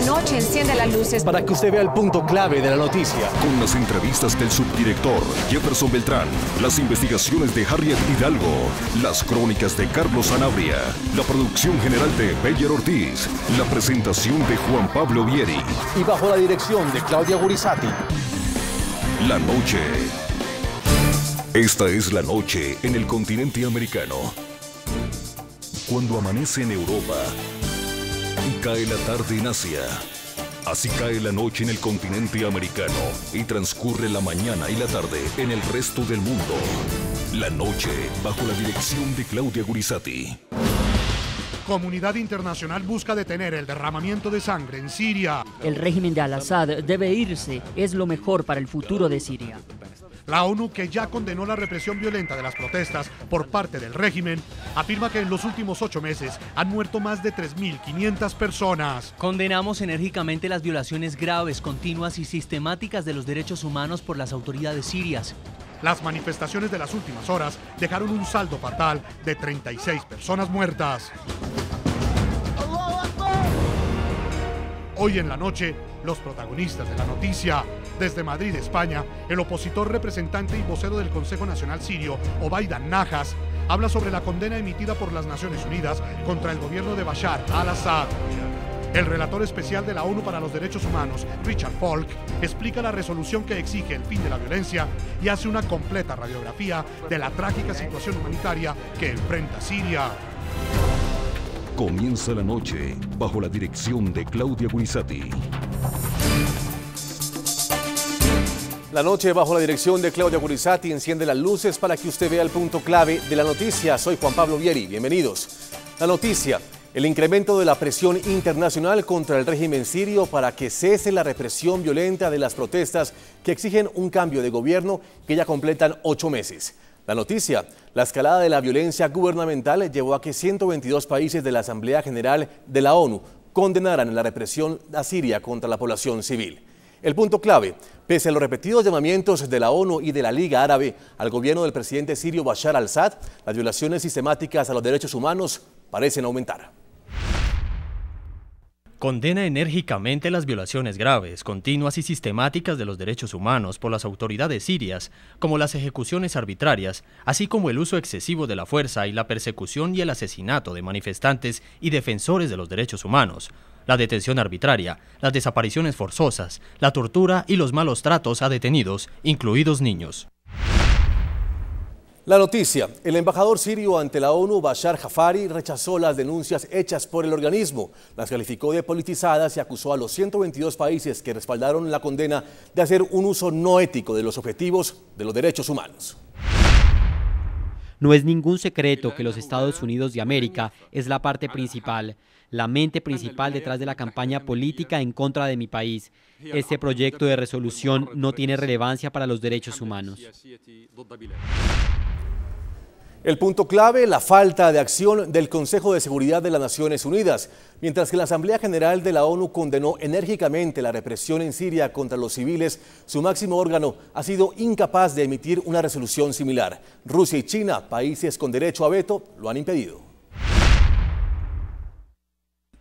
noche enciende las luces para que usted vea el punto clave de la noticia. Con las entrevistas del subdirector Jefferson Beltrán, las investigaciones de Harriet Hidalgo, las crónicas de Carlos Sanabria, la producción general de Beyer Ortiz, la presentación de Juan Pablo Vieri. Y bajo la dirección de Claudia Gurizati. La noche. Esta es la noche en el continente americano. Cuando amanece en Europa y cae la tarde en Asia, así cae la noche en el continente americano y transcurre la mañana y la tarde en el resto del mundo. La noche bajo la dirección de Claudia Gurizati. Comunidad internacional busca detener el derramamiento de sangre en Siria. El régimen de Al-Assad debe irse, es lo mejor para el futuro de Siria. La ONU, que ya condenó la represión violenta de las protestas por parte del régimen, afirma que en los últimos 8 meses han muerto más de 3.500 personas. Condenamos enérgicamente las violaciones graves, continuas y sistemáticas de los derechos humanos por las autoridades sirias. Las manifestaciones de las últimas horas dejaron un saldo fatal de 36 personas muertas. Hoy en la noche, los protagonistas de la noticia. Desde Madrid, España, el opositor, representante y vocero del Consejo Nacional Sirio, Obaida Najas, habla sobre la condena emitida por las Naciones Unidas contra el gobierno de Bashar al-Assad. El relator especial de la ONU para los Derechos Humanos, Richard Falk, explica la resolución que exige el fin de la violencia y hace una completa radiografía de la trágica situación humanitaria que enfrenta Siria. Comienza la noche bajo la dirección de Claudia Gurizati. La noche bajo la dirección de Claudia Gurizati enciende las luces para que usted vea el punto clave de la noticia. Soy Juan Pablo Vieri, bienvenidos. La noticia: el incremento de la presión internacional contra el régimen sirio para que cese la represión violenta de las protestas que exigen un cambio de gobierno que ya completan 8 meses. La noticia: la escalada de la violencia gubernamental llevó a que 122 países de la Asamblea General de la ONU condenaran la represión a Siria contra la población civil. El punto clave: pese a los repetidos llamamientos de la ONU y de la Liga Árabe al gobierno del presidente sirio Bashar al-Assad, las violaciones sistemáticas a los derechos humanos parecen aumentar. Condena enérgicamente las violaciones graves, continuas y sistemáticas de los derechos humanos por las autoridades sirias, como las ejecuciones arbitrarias, así como el uso excesivo de la fuerza y la persecución y el asesinato de manifestantes y defensores de los derechos humanos, la detención arbitraria, las desapariciones forzosas, la tortura y los malos tratos a detenidos, incluidos niños. La noticia: el embajador sirio ante la ONU, Bashar Jafari, rechazó las denuncias hechas por el organismo, las calificó de politizadas y acusó a los 122 países que respaldaron la condena de hacer un uso no ético de los objetivos de los derechos humanos. No es ningún secreto que los Estados Unidos de América es la parte principal, la mente principal detrás de la campaña política en contra de mi país. Este proyecto de resolución no tiene relevancia para los derechos humanos. El punto clave: la falta de acción del Consejo de Seguridad de las Naciones Unidas. Mientras que la Asamblea General de la ONU condenó enérgicamente la represión en Siria contra los civiles, su máximo órgano ha sido incapaz de emitir una resolución similar. Rusia y China, países con derecho a veto, lo han impedido.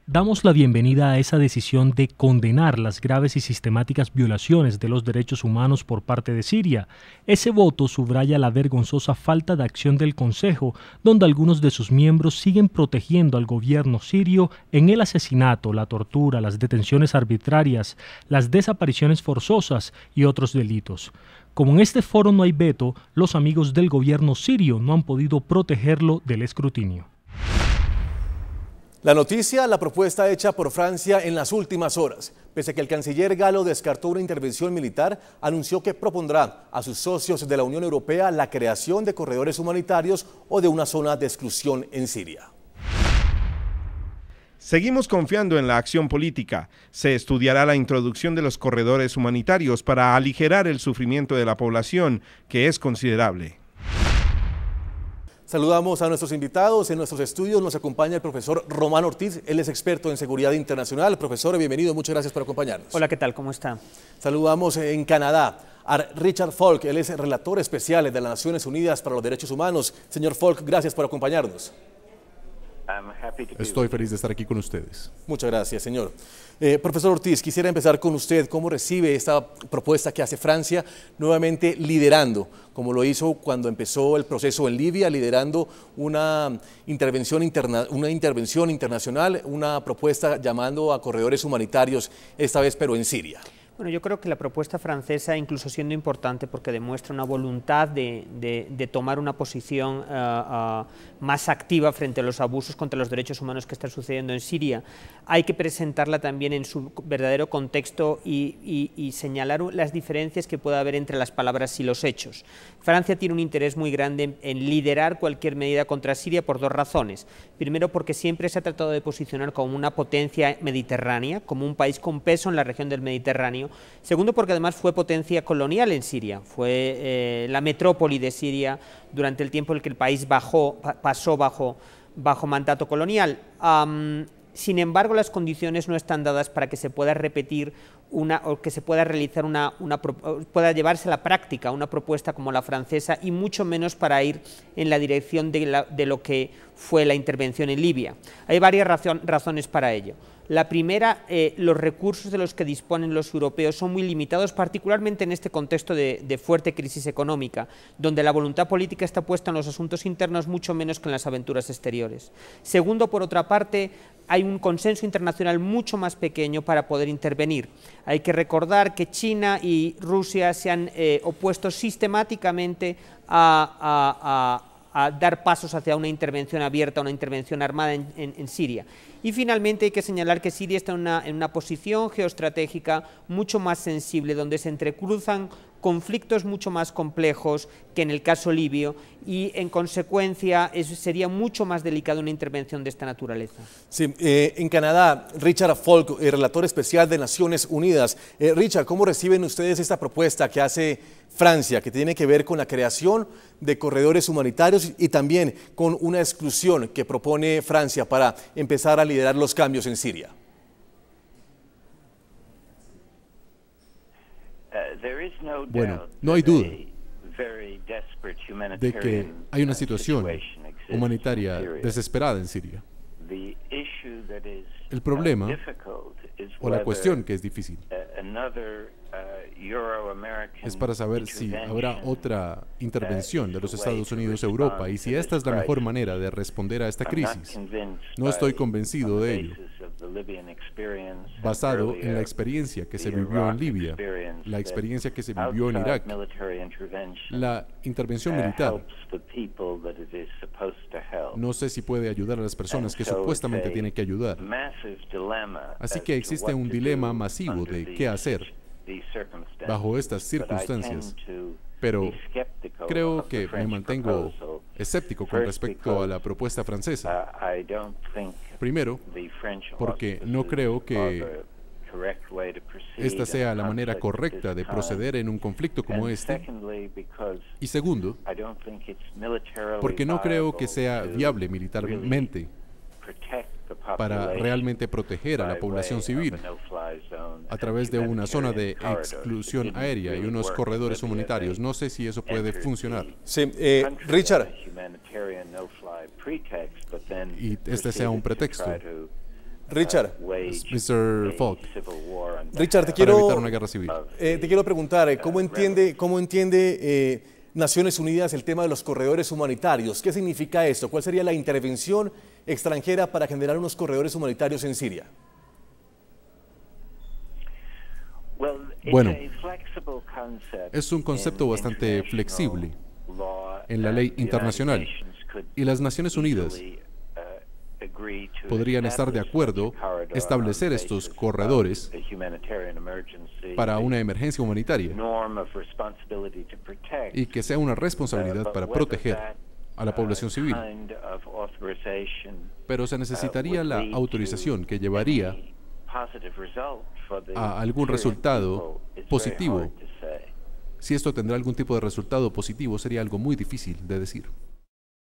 Damos la bienvenida a esa decisión de condenar las graves y sistemáticas violaciones de los derechos humanos por parte de Siria. Ese voto subraya la vergonzosa falta de acción del Consejo, donde algunos de sus miembros siguen protegiendo al gobierno sirio en el asesinato, la tortura, las detenciones arbitrarias, las desapariciones forzosas y otros delitos. Como en este foro no hay veto, los amigos del gobierno sirio no han podido protegerlo del escrutinio. La noticia: la propuesta hecha por Francia en las últimas horas. Pese a que el canciller galo descartó una intervención militar, anunció que propondrá a sus socios de la Unión Europea la creación de corredores humanitarios o de una zona de exclusión en Siria. Seguimos confiando en la acción política. Se estudiará la introducción de los corredores humanitarios para aligerar el sufrimiento de la población, que es considerable. Saludamos a nuestros invitados. En nuestros estudios nos acompaña el profesor Román Ortiz. Él es experto en seguridad internacional. Profesor, bienvenido, muchas gracias por acompañarnos. Hola, ¿qué tal? ¿Cómo está? Saludamos en Canadá a Richard Falk. Él es relator especial de las Naciones Unidas para los Derechos Humanos. Señor Falk, gracias por acompañarnos. Estoy feliz de estar aquí con ustedes. Muchas gracias, señor. Profesor Ortiz, quisiera empezar con usted. ¿Cómo recibe esta propuesta que hace Francia, nuevamente liderando, como lo hizo cuando empezó el proceso en Libia, liderando una intervención internacional, una propuesta llamando a corredores humanitarios, esta vez pero en Siria? Bueno, yo creo que la propuesta francesa, incluso siendo importante porque demuestra una voluntad de tomar una posición más activa frente a los abusos contra los derechos humanos que están sucediendo en Siria, hay que presentarla también en su verdadero contexto y señalar las diferencias que pueda haber entre las palabras y los hechos. Francia tiene un interés muy grande en liderar cualquier medida contra Siria por dos razones. Primero, porque siempre se ha tratado de posicionar como una potencia mediterránea, como un país con peso en la región del Mediterráneo. Segundo, porque además fue potencia colonial en Siria, fue la metrópoli de Siria durante el tiempo en el que el país pasó bajo mandato colonial. Sin embargo, las condiciones no están dadas para que se pueda repetir o que se pueda realizar pueda llevarse a la práctica una propuesta como la francesa, y mucho menos para ir en la dirección de lo que fue la intervención en Libia. Hay varias razones para ello. La primera, los recursos de los que disponen los europeos son muy limitados, particularmente en este contexto de fuerte crisis económica, donde la voluntad política está puesta en los asuntos internos mucho menos que en las aventuras exteriores. Segundo, por otra parte, hay un consenso internacional mucho más pequeño para poder intervenir. Hay que recordar que China y Rusia se han opuesto sistemáticamente a dar pasos hacia una intervención abierta, una intervención armada en Siria. Y finalmente hay que señalar que Siria está en una posición geoestratégica mucho más sensible, donde se entrecruzan conflictos mucho más complejos que en el caso libio, y en consecuencia sería mucho más delicada una intervención de esta naturaleza. Sí, en Canadá, Richard Falk, relator especial de Naciones Unidas. Richard, ¿cómo reciben ustedes esta propuesta que hace Francia, que tiene que ver con la creación de corredores humanitarios y también con una exclusión que propone Francia para empezar a liderar los cambios en Siria? Bueno, no hay duda de que hay una situación humanitaria desesperada en Siria. El problema o la cuestión que es difícil es para saber si habrá otra intervención de los Estados Unidos a Europa y si esta es la mejor manera de responder a esta crisis. No estoy convencido de ello, basado en la experiencia que se vivió en Libia, la experiencia que se vivió en Irak. La intervención militar no sé si puede ayudar a las personas que supuestamente tiene que ayudar. Así que existe un dilema masivo de qué hacer bajo estas circunstancias, pero creo que me mantengo escéptico con respecto a la propuesta francesa. Primero, porque no creo que esta sea la manera correcta de proceder en un conflicto como este. Y segundo, porque no creo que sea viable militarmente para realmente proteger a la población civil a través de una zona de exclusión aérea y unos corredores humanitarios. No sé si eso puede funcionar. Sí, Richard. Y este sea un pretexto. Richard. Mr. Falk. Richard, para evitar una guerra civil. Te quiero preguntar, ¿cómo entiende Naciones Unidas el tema de los corredores humanitarios? ¿Qué significa esto? ¿Cuál sería la intervención extranjera para generar unos corredores humanitarios en Siria? Bueno, es un concepto bastante flexible en la ley internacional, y las Naciones Unidas podrían estar de acuerdo en establecer estos corredores para una emergencia humanitaria y que sea una responsabilidad para proteger a la población civil. Pero se necesitaría la autorización que llevaría a algún resultado positivo. Si esto tendrá algún tipo de resultado positivo, sería algo muy difícil de decir.